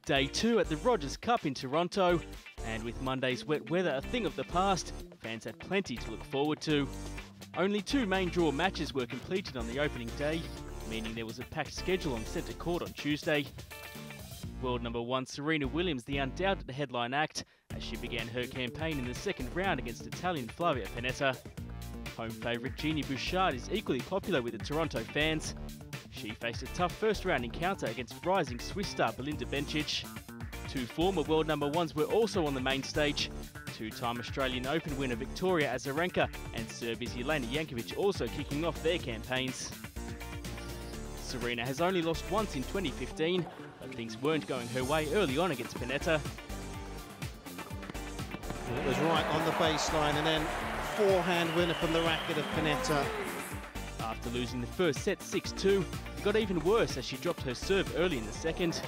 Day 2 at the Rogers Cup in Toronto, and with Monday's wet weather a thing of the past, fans had plenty to look forward to. Only 2 main draw matches were completed on the opening day, meaning there was a packed schedule on centre court on Tuesday. World number 1 Serena Williams, the undoubted headline act, as she began her campaign in the second round against Italian Flavia Panetta. Home favourite Genie Bouchard is equally popular with the Toronto fans. She faced a tough first-round encounter against rising Swiss star Belinda Bencic. 2 former world number 1s were also on the main stage. 2-time Australian Open winner Victoria Azarenka and Serbia's Jelena Jankovic also kicking off their campaigns. Serena has only lost once in 2015, but things weren't going her way early on against Panetta. It was right on the baseline, and then forehand winner from the racket of Panetta. After losing the first set 6-2, it got even worse as she dropped her serve early in the second.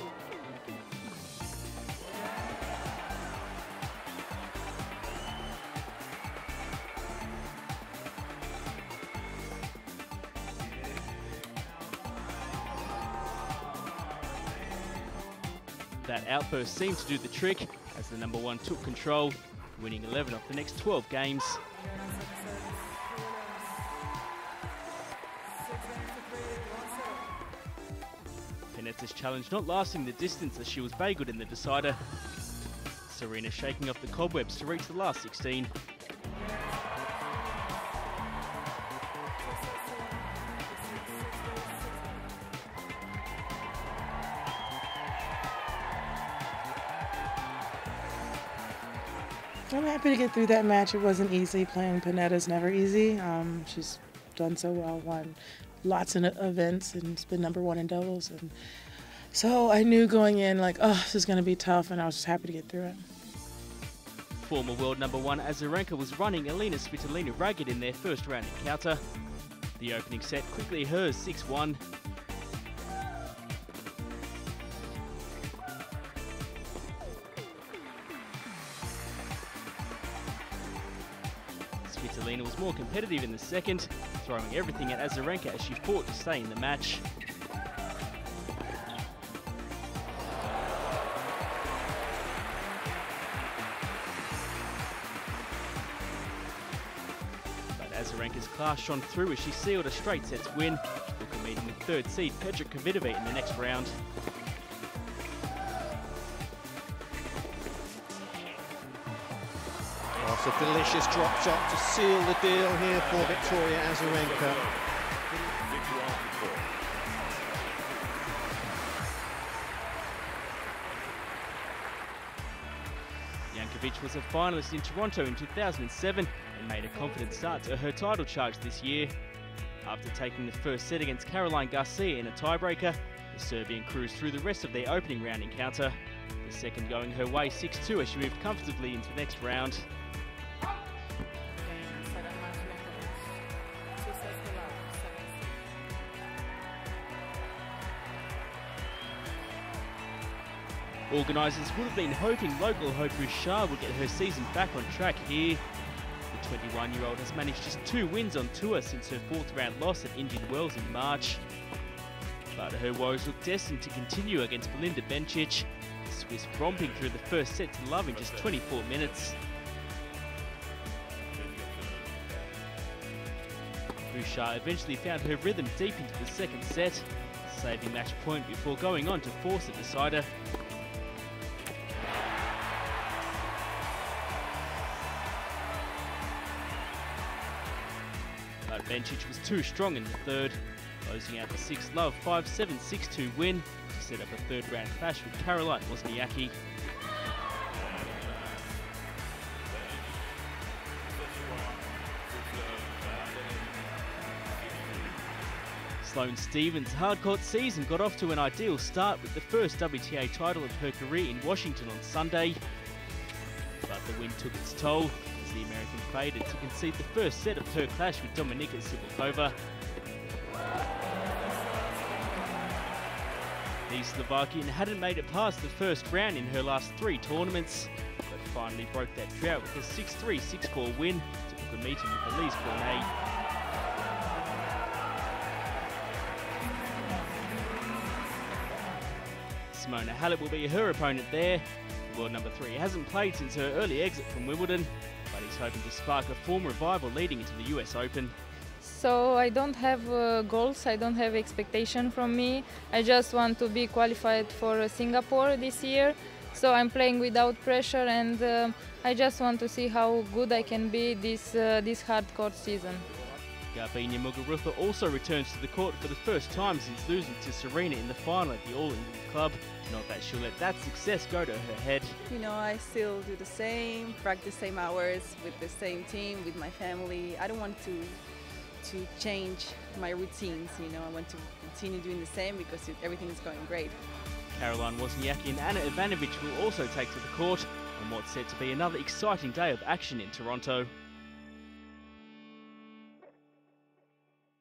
That outburst seemed to do the trick as the number 1 took control, winning 11 of the next 12 games. Panetta's challenge not lasting the distance as she was very good in the decider. Serena shaking off the cobwebs to reach the last 16. I'm happy to get through that match. It wasn't easy. Playing Panetta's never easy. She's done so well, won lots of events, and has been number 1 in doubles. And so I knew going in, like, oh, this is going to be tough, and I was just happy to get through it. Former world number 1 Azarenka was running Elina Svitolina ragged in their first round encounter. The opening set quickly hers 6-1. Svitolina was more competitive in the second, throwing everything at Azarenka as she fought to stay in the match. But Azarenka's class shone through as she sealed a straight sets win, before meeting with 3rd seed Petra Kvitova in the next round. It's a delicious drop shot to seal the deal here for Victoria Azarenka. Jankovic was a finalist in Toronto in 2007 and made a confident start to her title charge this year. After taking the first set against Caroline Garcia in a tiebreaker, the Serbian cruised through the rest of their opening round encounter, the second going her way 6-2 as she moved comfortably into the next round. Organisers would have been hoping local Hope Bouchard would get her season back on track here. The 21-year-old has managed just 2 wins on tour since her 4th round loss at Indian Wells in March. But her woes look destined to continue against Belinda Bencic, the Swiss romping through the first set to love in just 24 minutes. Bouchard eventually found her rhythm deep into the second set, saving match point before going on to force a decider. But Bencic was too strong in the third, closing out the 6-love 5-7 6-2 win to set up a 3rd round clash with Caroline Wozniacki. Sloane Stephens' hardcourt season got off to an ideal start with the first WTA title of her career in Washington on Sunday. But the win took its toll as the American faded to concede the first set of her clash with Dominika Sibylkova. The Slovakian hadn't made it past the first round in her last 3 tournaments, but finally broke that drought with a 6-3, 6-4 win to book a meeting with Elise Cornet. Simona Hallett will be her opponent there. World number 3 hasn't played since her early exit from Wimbledon, but he's hoping to spark a form revival leading into the US Open. So I don't have goals, I don't have expectation from me. I just want to be qualified for Singapore this year. So I'm playing without pressure, and I just want to see how good I can be this hard court season. Garbiñe Muguruza also returns to the court for the first time since losing to Serena in the final at the All England Club. Not that she'll let that success go to her head. You know, I still do the same, practice same hours with the same team, with my family. I don't want to change my routines, you know. I want to continue doing the same because everything is going great. Caroline Wozniacki and Anna Ivanovic will also take to the court on what's set to be another exciting day of action in Toronto.